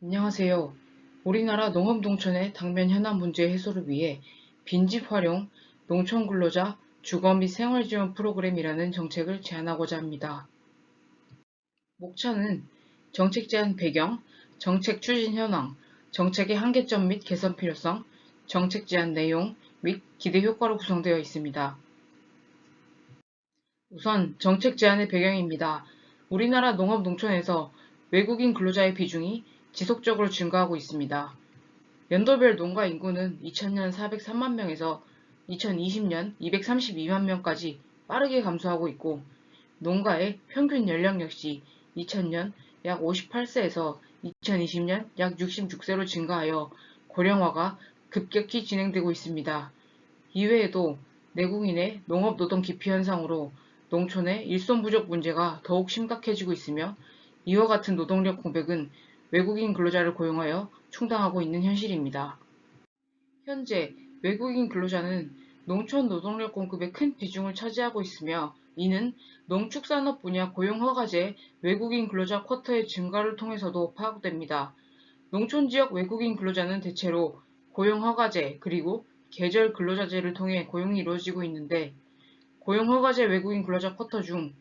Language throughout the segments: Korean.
안녕하세요. 우리나라 농업농촌의 당면 현안 문제 해소를 위해 빈집 활용 농촌 근로자 주거 및 생활 지원 프로그램이라는 정책을 제안하고자 합니다. 목차는 정책 제안 배경, 정책 추진 현황, 정책의 한계점 및 개선 필요성, 정책 제안 내용 및 기대 효과로 구성되어 있습니다. 우선 정책 제안의 배경입니다. 우리나라 농업농촌에서 외국인 근로자의 비중이 지속적으로 증가하고 있습니다. 연도별 농가 인구는 2000년 403만 명에서 2020년 232만 명까지 빠르게 감소하고 있고, 농가의 평균 연령 역시 2000년 약 58세에서 2020년 약 66세로 증가하여 고령화가 급격히 진행되고 있습니다. 이외에도 내국인의 농업 노동 기피 현상으로 농촌의 일손 부족 문제가 더욱 심각해지고 있으며, 이와 같은 노동력 공백은 외국인 근로자를 고용하여 충당하고 있는 현실입니다. 현재 외국인 근로자는 농촌 노동력 공급의 큰 비중을 차지하고 있으며, 이는 농축산업 분야 고용허가제 외국인 근로자 쿼터의 증가를 통해서도 파악됩니다. 농촌 지역 외국인 근로자는 대체로 고용허가제 그리고 계절 근로자제를 통해 고용이 이루어지고 있는데, 고용허가제 외국인 근로자 쿼터 중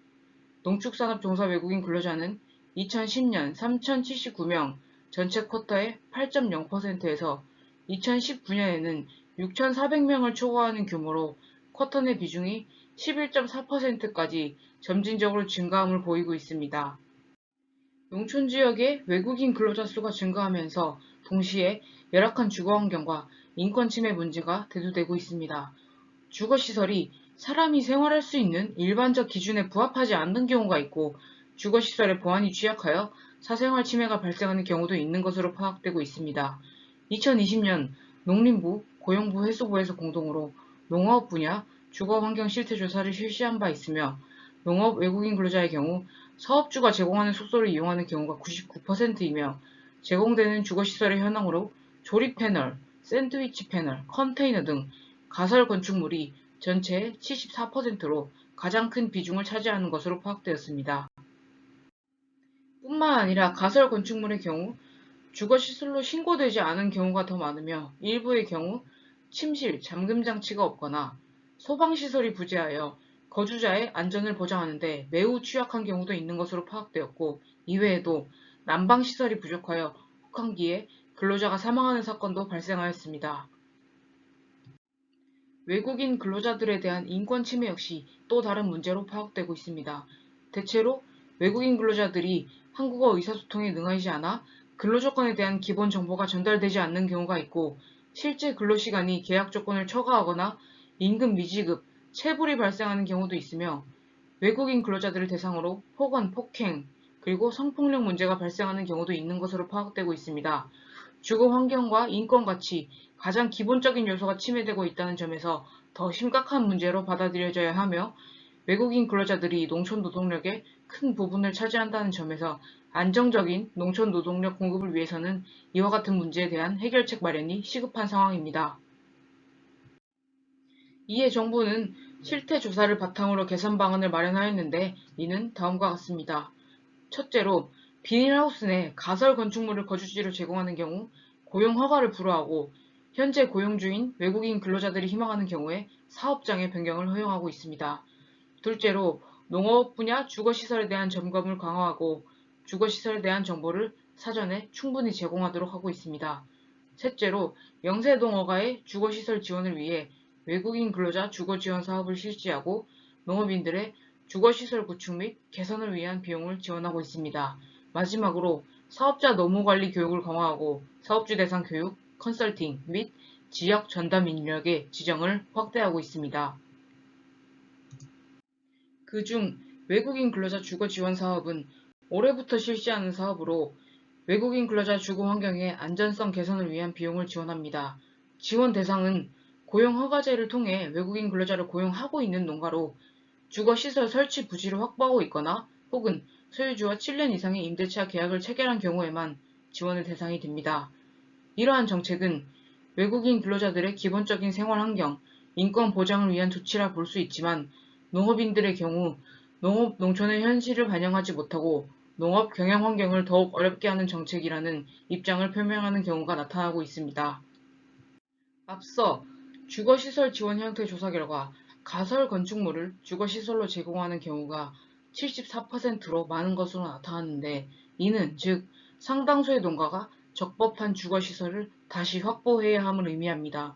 농축산업 종사 외국인 근로자는 2010년 3,079명, 전체 쿼터의 8.0%에서 2019년에는 6,400명을 초과하는 규모로 쿼터 내 비중이 11.4%까지 점진적으로 증가함을 보이고 있습니다. 농촌 지역의 외국인 근로자 수가 증가하면서 동시에 열악한 주거 환경과 인권 침해 문제가 대두되고 있습니다. 주거시설이 사람이 생활할 수 있는 일반적 기준에 부합하지 않는 경우가 있고, 주거시설의 보안이 취약하여 사생활 침해가 발생하는 경우도 있는 것으로 파악되고 있습니다. 2020년 농림부, 고용부, 해수부에서 공동으로 농업 분야 주거환경 실태조사를 실시한 바 있으며, 농업 외국인 근로자의 경우 사업주가 제공하는 숙소를 이용하는 경우가 99%이며, 제공되는 주거시설의 현황으로 조립 패널, 샌드위치 패널, 컨테이너 등 가설 건축물이 전체의 74%로 가장 큰 비중을 차지하는 것으로 파악되었습니다. 뿐만 아니라 가설 건축물의 경우 주거시설로 신고되지 않은 경우가 더 많으며, 일부의 경우 침실, 잠금 장치가 없거나 소방시설이 부재하여 거주자의 안전을 보장하는 데 매우 취약한 경우도 있는 것으로 파악되었고, 이외에도 난방시설이 부족하여 혹한기에 근로자가 사망하는 사건도 발생하였습니다. 외국인 근로자들에 대한 인권 침해 역시 또 다른 문제로 파악되고 있습니다. 대체로 외국인 근로자들이 한국어 의사소통에 능하지 않아 근로조건에 대한 기본 정보가 전달되지 않는 경우가 있고, 실제 근로시간이 계약 조건을 초과하거나 임금 미지급, 체불이 발생하는 경우도 있으며, 외국인 근로자들을 대상으로 폭언, 폭행, 그리고 성폭력 문제가 발생하는 경우도 있는 것으로 파악되고 있습니다. 주거 환경과 인권 가치, 가장 기본적인 요소가 침해되고 있다는 점에서 더 심각한 문제로 받아들여져야 하며, 외국인 근로자들이 농촌 노동력의 큰 부분을 차지한다는 점에서 안정적인 농촌 노동력 공급을 위해서는 이와 같은 문제에 대한 해결책 마련이 시급한 상황입니다. 이에 정부는 실태 조사를 바탕으로 개선 방안을 마련하였는데, 이는 다음과 같습니다. 첫째로, 비닐하우스 내 가설 건축물을 거주지로 제공하는 경우 고용 허가를 불허하고, 현재 고용 중인 외국인 근로자들이 희망하는 경우에 사업장의 변경을 허용하고 있습니다. 둘째로, 농업 분야 주거시설에 대한 점검을 강화하고, 주거시설에 대한 정보를 사전에 충분히 제공하도록 하고 있습니다. 셋째로, 영세동어가의 주거시설 지원을 위해 외국인 근로자 주거지원 사업을 실시하고, 농업인들의 주거시설 구축 및 개선을 위한 비용을 지원하고 있습니다. 마지막으로, 사업자 노무관리 교육을 강화하고 사업주 대상 교육, 컨설팅 및 지역 전담 인력의 지정을 확대하고 있습니다. 그중 외국인 근로자 주거 지원 사업은 올해부터 실시하는 사업으로, 외국인 근로자 주거 환경의 안전성 개선을 위한 비용을 지원합니다. 지원 대상은 고용 허가제를 통해 외국인 근로자를 고용하고 있는 농가로 주거시설 설치 부지를 확보하고 있거나, 혹은 소유주와 7년 이상의 임대차 계약을 체결한 경우에만 지원의 대상이 됩니다. 이러한 정책은 외국인 근로자들의 기본적인 생활 환경, 인권 보장을 위한 조치라 볼 수 있지만, 농업인들의 경우 농촌의 현실을 반영하지 못하고 농업 경영 환경을 더욱 어렵게 하는 정책이라는 입장을 표명하는 경우가 나타나고 있습니다. 앞서 주거시설 지원 형태 조사 결과 가설 건축물을 주거시설로 제공하는 경우가 74%로 많은 것으로 나타났는데, 이는 즉 상당수의 농가가 적법한 주거시설을 다시 확보해야 함을 의미합니다.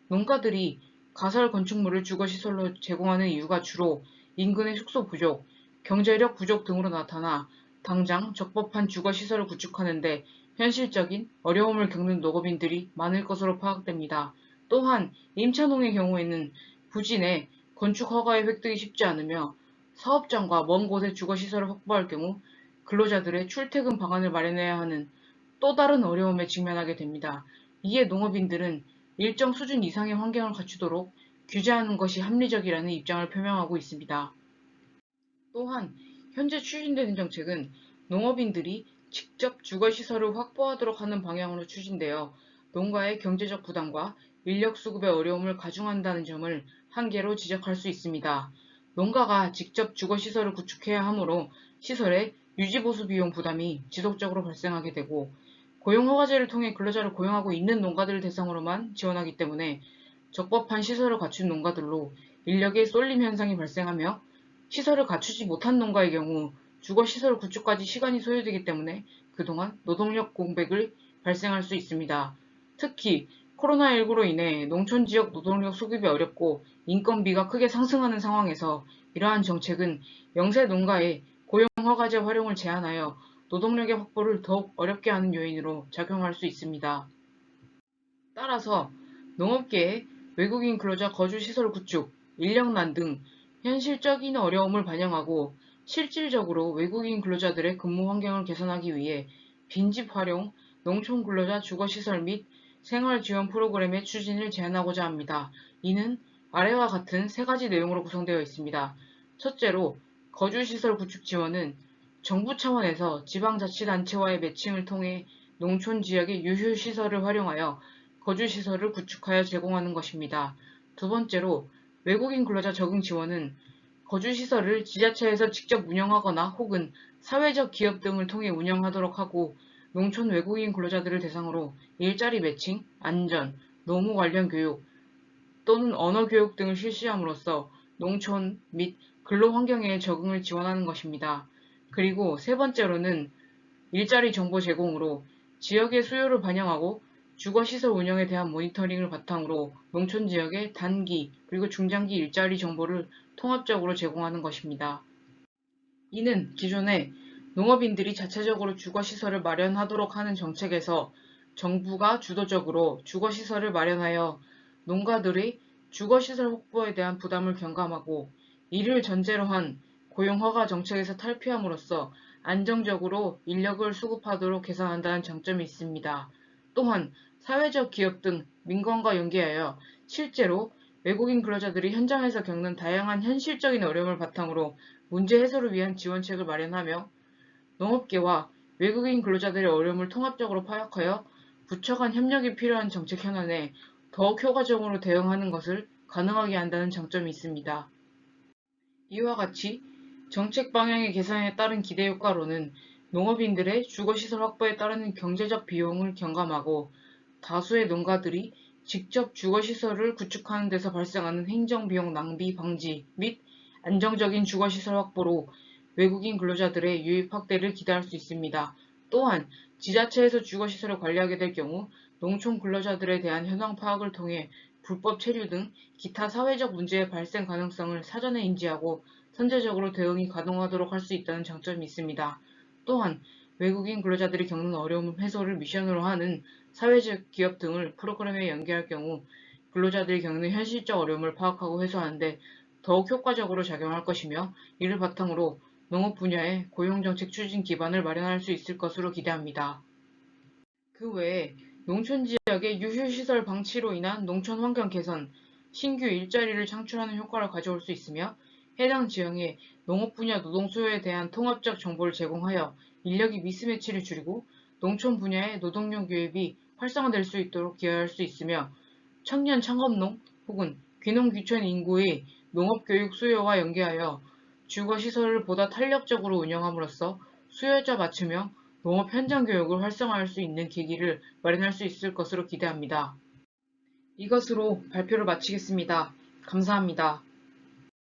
농가들이 가설 건축물을 주거시설로 제공하는 이유가 주로 인근의 숙소 부족, 경제력 부족 등으로 나타나 당장 적법한 주거시설을 구축하는데 현실적인 어려움을 겪는 농업인들이 많을 것으로 파악됩니다. 또한 임차농의 경우에는 부지 내 건축 허가의 획득이 쉽지 않으며 사업장과 먼 곳에 주거시설을 확보할 경우 근로자들의 출퇴근 방안을 마련해야 하는 또 다른 어려움에 직면하게 됩니다. 이에 농업인들은 일정 수준 이상의 환경을 갖추도록 규제하는 것이 합리적이라는 입장을 표명하고 있습니다. 또한 현재 추진되는 정책은 농업인들이 직접 주거시설을 확보하도록 하는 방향으로 추진되어 농가의 경제적 부담과 인력 수급의 어려움을 가중한다는 점을 한계로 지적할 수 있습니다. 농가가 직접 주거시설을 구축해야 하므로 시설의 유지보수 비용 부담이 지속적으로 발생하게 되고, 고용허가제를 통해 근로자를 고용하고 있는 농가들을 대상으로만 지원하기 때문에 적법한 시설을 갖춘 농가들로 인력의 쏠림 현상이 발생하며, 시설을 갖추지 못한 농가의 경우 주거시설 구축까지 시간이 소요되기 때문에 그동안 노동력 공백을 발생할 수 있습니다. 특히 코로나19로 인해 농촌지역 노동력 수급이 어렵고 인건비가 크게 상승하는 상황에서 이러한 정책은 영세 농가의 고용허가제 활용을 제한하여 노동력의 확보를 더욱 어렵게 하는 요인으로 작용할 수 있습니다. 따라서 농업계의 외국인 근로자 거주시설 구축, 인력난 등 현실적인 어려움을 반영하고 실질적으로 외국인 근로자들의 근무 환경을 개선하기 위해 빈집 활용, 농촌 근로자 주거시설 및 생활지원 프로그램의 추진을 제안하고자 합니다. 이는 아래와 같은 세 가지 내용으로 구성되어 있습니다. 첫째로, 거주시설 구축 지원은 정부 차원에서 지방자치단체와의 매칭을 통해 농촌 지역의 유휴시설을 활용하여 거주시설을 구축하여 제공하는 것입니다. 두 번째로, 외국인 근로자 적응 지원은 거주시설을 지자체에서 직접 운영하거나 혹은 사회적 기업 등을 통해 운영하도록 하고, 농촌 외국인 근로자들을 대상으로 일자리 매칭, 안전, 노무 관련 교육 또는 언어 교육 등을 실시함으로써 농촌 및 근로 환경의 적응을 지원하는 것입니다. 그리고 세 번째로는 일자리 정보 제공으로 지역의 수요를 반영하고 주거시설 운영에 대한 모니터링을 바탕으로 농촌 지역의 단기 그리고 중장기 일자리 정보를 통합적으로 제공하는 것입니다. 이는 기존에 농업인들이 자체적으로 주거시설을 마련하도록 하는 정책에서 정부가 주도적으로 주거시설을 마련하여 농가들의 주거시설 확보에 대한 부담을 경감하고, 이를 전제로 한 고용허가 정책에서 탈피함으로써 안정적으로 인력을 수급하도록 개선한다는 장점이 있습니다. 또한 사회적 기업 등 민간과 연계하여 실제로 외국인 근로자들이 현장에서 겪는 다양한 현실적인 어려움을 바탕으로 문제 해소를 위한 지원책을 마련하며 농업계와 외국인 근로자들의 어려움을 통합적으로 파악하여 부처 간 협력이 필요한 정책 현안에 더욱 효과적으로 대응하는 것을 가능하게 한다는 장점이 있습니다. 이와 같이 정책 방향의 개선에 따른 기대 효과로는 농업인들의 주거시설 확보에 따르는 경제적 비용을 경감하고, 다수의 농가들이 직접 주거시설을 구축하는 데서 발생하는 행정비용 낭비 방지 및 안정적인 주거시설 확보로 외국인 근로자들의 유입 확대를 기대할 수 있습니다. 또한 지자체에서 주거시설을 관리하게 될 경우 농촌 근로자들에 대한 현황 파악을 통해 불법 체류 등 기타 사회적 문제의 발생 가능성을 사전에 인지하고 선제적으로 대응이 가능하도록 할 수 있다는 장점이 있습니다. 또한 외국인 근로자들이 겪는 어려움 해소를 미션으로 하는 사회적 기업 등을 프로그램에 연계할 경우 근로자들이 겪는 현실적 어려움을 파악하고 해소하는데 더욱 효과적으로 작용할 것이며, 이를 바탕으로 농업 분야의 고용정책 추진 기반을 마련할 수 있을 것으로 기대합니다. 그 외에 농촌 지역의 유휴시설 방치로 인한 농촌 환경 개선, 신규 일자리를 창출하는 효과를 가져올 수 있으며, 해당 지역의 농업 분야 노동 수요에 대한 통합적 정보를 제공하여 인력의 미스매치를 줄이고 농촌 분야의 노동력 유입이 활성화될 수 있도록 기여할 수 있으며, 청년 창업농 혹은 귀농 귀촌 인구의 농업교육 수요와 연계하여 주거시설을 보다 탄력적으로 운영함으로써 수요일자 맞춤형 농업 현장 교육을 활성화할 수 있는 계기를 마련할 수 있을 것으로 기대합니다. 이것으로 발표를 마치겠습니다. 감사합니다.